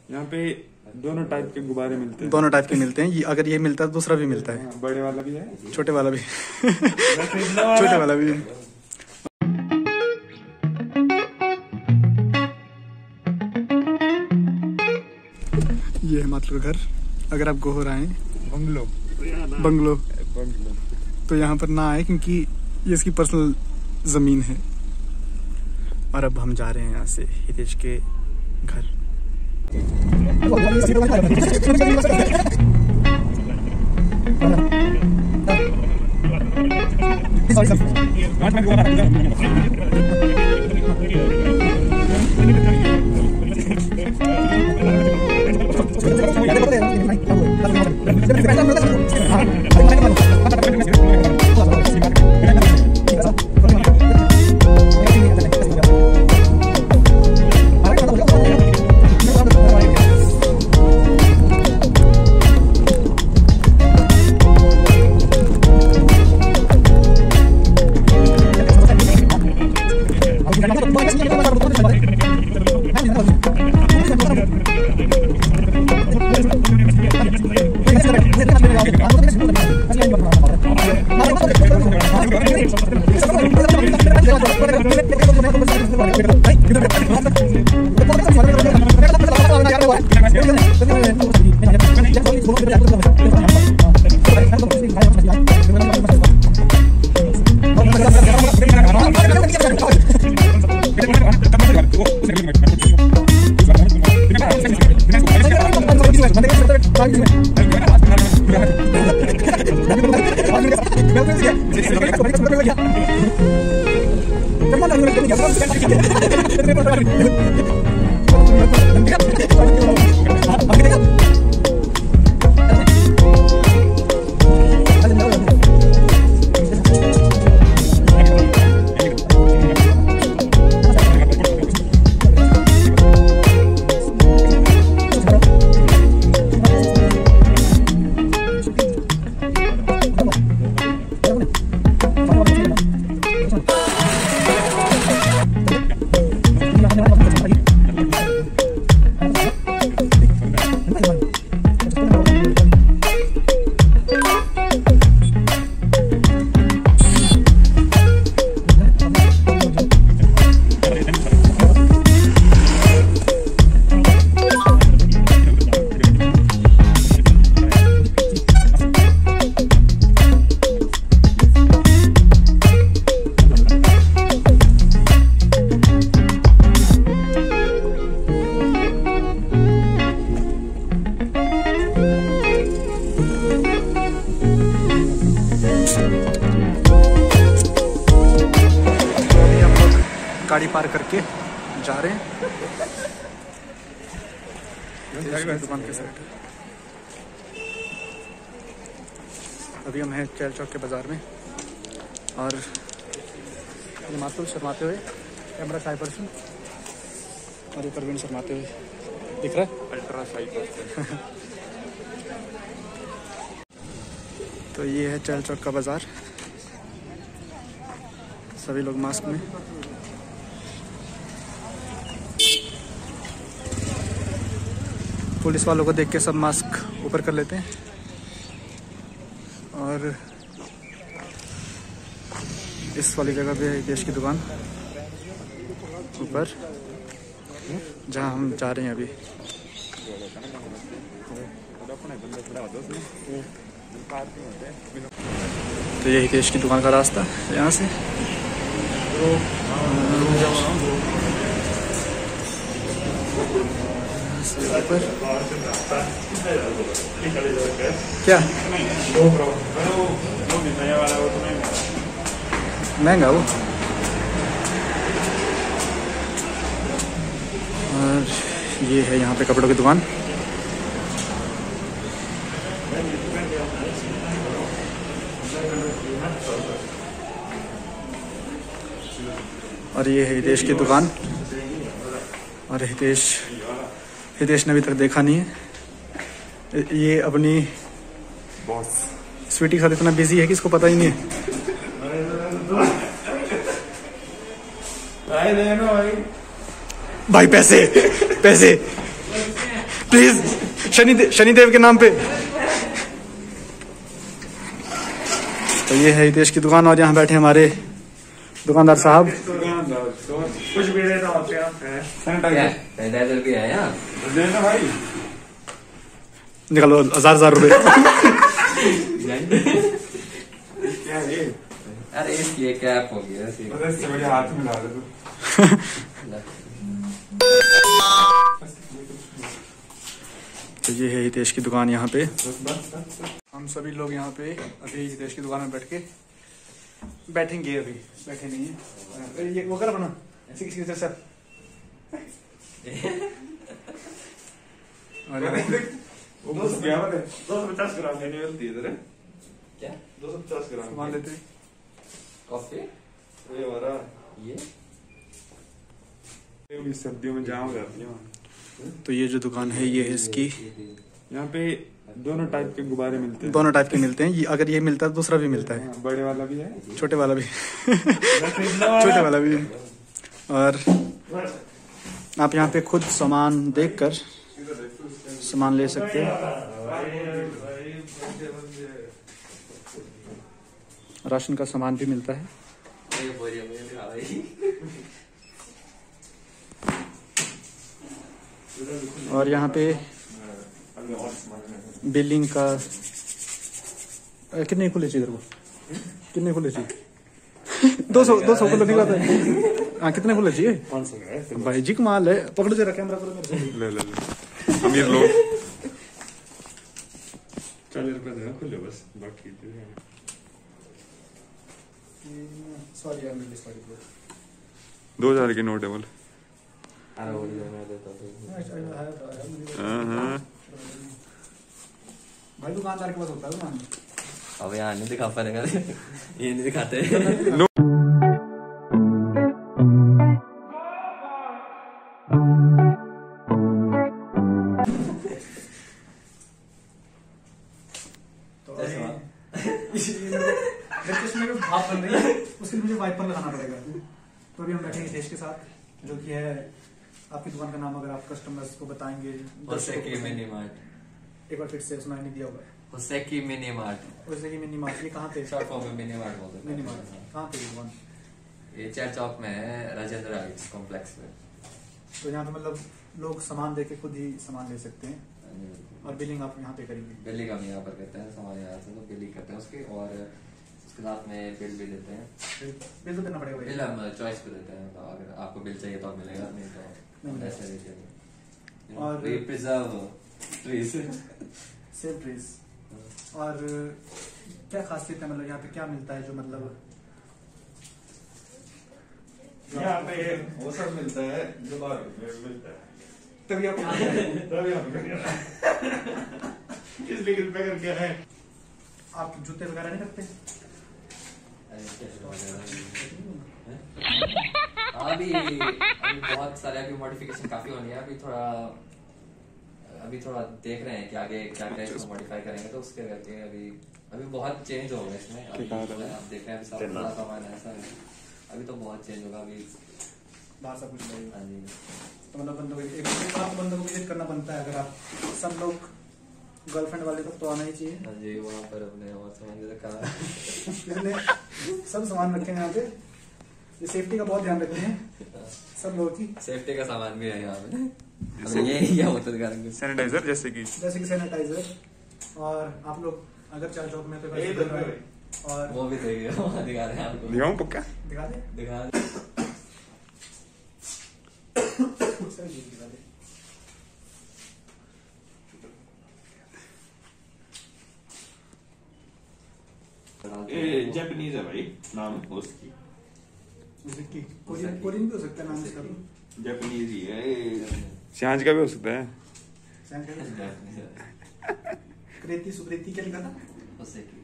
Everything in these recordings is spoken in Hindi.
यहाँ पे दोनों टाइप के गुब्बारे मिलते हैं। दोनों टाइप के मिलते हैं। अगर ये मिलता है दूसरा भी मिलता है। बड़े वाला भी है, छोटे वाला भी छोटे वाला भी। ये है मात्र घर। अगर आप गोहर आए बंगलो बंगलो तो यहाँ पर ना आए, क्योंकि ये इसकी पर्सनल जमीन है। और अब हम जा रहे हैं यहाँ से हितेश के घर। गाड़ी पार करके जा रहे हैं दुकान के साइड। अभी हम हैं चैल चौक के बाजार में। और ये मासूम शर्माते हुए कैमरा शाई पर्सन, और ये परवीन शर्माते हुए दिख रहा है अल्ट्रा शाई पर्सन। तो ये है चैल चौक का बाजार। सभी लोग मास्क में। पुलिस वालों को देख के सब मास्क ऊपर कर लेते हैं। और इस वाली जगह पे है देश की दुकान ऊपर, जहाँ हम जा रहे हैं अभी। तो यही देश की दुकान का रास्ता यहाँ से। ऊपर क्या महंगा वो। और ये है यहाँ पे कपड़ों की दुकान। और ये है हितेश की दुकान। और हितेश ने अभी तक देखा नहीं है। ये अपनी बॉस स्वीटी के साथ इतना बिजी है कि इसको पता ही नहीं है। भाई पैसे पैसे प्लीज शनिदेव के नाम पे। तो ये है हितेश की दुकान और यहाँ बैठे हमारे दुकानदार साहब। कुछ भी देता हूँ सैनिटाइजर भी है यहाँ। देना भाई, निकालो 1000 रुपए। क्या है ये? अरे इसकी ये कैप हो गया इससे बढ़िया हाथ में ला दे तू। तो ये है हितेश की दुकान यहाँ पे। हम सभी लोग यहाँ पे अभी हितेश की दुकान में बैठ के बैठेंगे। अभी बैठे नहीं है, ये वो कर बना सर। वो बस गया है 250 ग्राम लेने मिलती है इधर। क्या 250 ग्राम मान लेते हैं। कॉफी ये हमारा ये भी सर्दियों में जाम हो जाती है वहाँ। तो ये जो दुकान है ये है इसकी। यहाँ पे दोनों टाइप के गुब्बारे मिलते हैं। दोनों टाइप के मिलते हैं। ये अगर ये मिलता है दूसरा भी मिलता है, हाँ, बड़े वाला भी है, छोटे वाला भी छोटे वाला भी है। और आप यहाँ पे खुद सामान देखकर सामान ले सकते हैं। राशन का सामान भी मिलता है। और यहाँ पे बिलिंग का कितने खुले चाहिए इधर को, कितने खुले चाहिए? 200 खुले निकला था। हाँ कितने खुले चाहिए? 500 भाई जी कमाल है। पकड़ो जरा कैमरा करो। ले अमीर लोग 40 रुपए देना खुले बस, बाकी सॉरी यार मेरी सॉरी। 2000 के नोट है बोले। भाई दुकानदार के पास होता है दुकान। अब यहाँ नहीं दिखा पाएगा, ये नहीं दिखाते। भाप बन रही है, उसके लिए मुझे वाइपर लगाना पड़ेगा। तो अभी हम बैठेंगे हितेश के साथ, जो कि है आपकी दुकान का नाम अगर आप कस्टमर्स को बताएंगे। होसेकी मिनी मार्ट। एक बार फिर से सुनाई नहीं दिया होगा। होसेकी मिनी मार्ट। होसेकी मिनी मार्ट ये कहाँ पे? शॉर्ट फॉर्म में मिनी मार्ट बोलते हैं। मिनी मार्ट कहाँ पे दुकान? ये चर्च चौक में है, राजेंद्र हाइट्स कॉम्प्लेक्स में। तो यहाँ पे मतलब लोग सामान देके खुद ही सामान ले सकते हैं और बिलिंग आप यहाँ पे करेंगे। बिलिंग हम यहाँ पर करते हैं, सामान यहाँ से तो बिलिंग करते हैं उसकी, और उसके साथ में बिल भी देते हैं। बिल तो देना पड़ेगा? बिल हम चॉइस पे देते हैं, तो अगर आपको बिल चाहिए तो मिलेगा, नहीं तो ऐसे नहीं चाहिए। और we preserve trees, save trees. और क्या खासियत है, मतलब यहाँ पे क्या मिलता है जो मतलब यहाँ पे वो सब मिलता है जो बाहर मिलता है। तभी आप इसलिए कृपया करके है। आप जूते वगैरह नहीं रखते? अभी बहुत सारे अभी मॉडिफिकेशन काफी होनी है। अभी थोड़ा देख रहे हैं कि आगे क्या क्या इसको मॉडिफाई करेंगे, तो उसके करके अभी बहुत चेंज होगा इसमें। अभी आप देख रहे हैं सब सामान ऐसा है, अभी तो बहुत चेंज होगा। अभी बाहर सब कुछ लगेगा। हाँ जी, तो मतलब बंदों को विजिट करना बनता है। अगर आप सब लोग गर्लफ्रेंड वाले तक तो आना ही चाहिए। हाँ जी, वहाँ पर अपने और सामान भी रखा है। इसलिए सब सामान रखे हैं यहाँ पे। ये सेफ्टी का बहुत ध्यान रखते हैं सब लोगों की। सेफ्टी का सामान भी है यहाँ पे। ये होता है सैनिटाइजर जैसे कि सैनिटाइजर। और आप लोग अगर चार चौक में तो और वो भी दिखा रहे हैं आपको। दिखाऊं पक्का? दिखा दे दिखा दिखा दे। ये जापानीज है भाई, नाम उसकी कोरियन भी हो सकता है नाम इसका। जापानीज ही है। सांझ का भी हो सकता है। कृति सुकृति क्या लिखा था? उससे की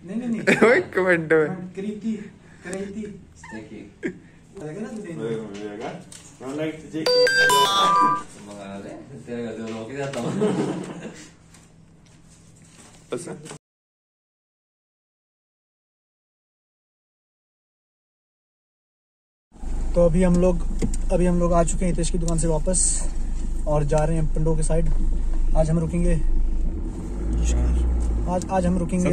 नहीं ओए कमेंट में कृति कृति देखिए लगेगा ना तुझे? मिलेगा। मैं लाइक तुझे मंगा ले, तेरे घर से रोक ही जाता हूँ। बस तो अभी हम लोग आ चुके हैं हितेश की दुकान से वापस और जा रहे हैं पंडो के साइड। आज हम रुकेंगे आज हम रुकेंगे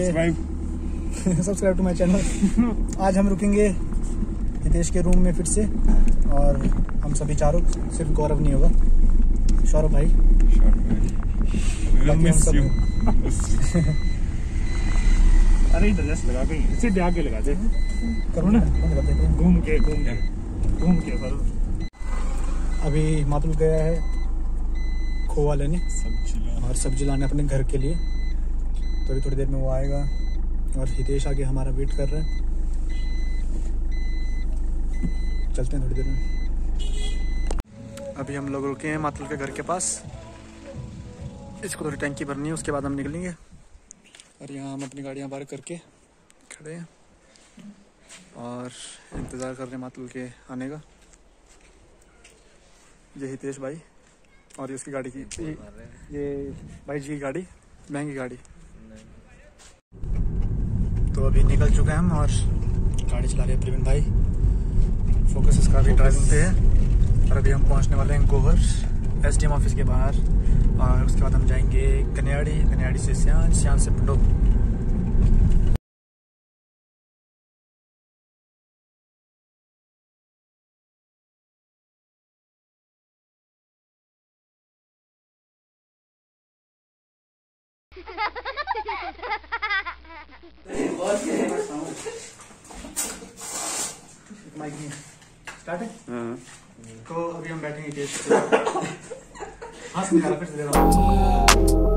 सब्सक्राइब टू माय चैनल। आज हम रुकेंगे हितेश के रूम में फिर से, और हम सभी चारों, सिर्फ गौरव नहीं होगा, सौरभ भाई, बाकी हम सब। अरे इधर जैसे लगा के सीधे आगे लगा दे, करो ना, घूम के सर। अभी मातुल गया है खोवा लेने और सब्जी लाने अपने घर के लिए, थोड़ी देर में वो आएगा, और हितेश आगे हमारा वेट कर रहा है। चलते हैं थोड़ी देर में। अभी हम लोग रुके हैं मातुल के घर के पास, इसको थोड़ी टैंकी भरनी है, उसके बाद हम निकलेंगे। और यहाँ हम अपनी गाड़ियाँ पार्क करके खड़े हैं और इंतज़ार कर रहे हैं मातुल के आने का। ये हितेश भाई और इसकी गाड़ी की, ये भाई जी की गाड़ी, महंगी गाड़ी। तो अभी निकल चुके हैं हम और गाड़ी चला रहे हैं प्रवीण भाई। फोकस इसका भी ड्राइविंग पे है। और अभी हम पहुंचने वाले हैं गोहर SDM ऑफिस के बाहर, और उसके बाद हम जाएंगे कन्याड़ी से सियान से पंडो। स्टार्ट है। तो अभी हम बैठेंगे टेस्ट। हाँ, फिर से दे रहा हूँ।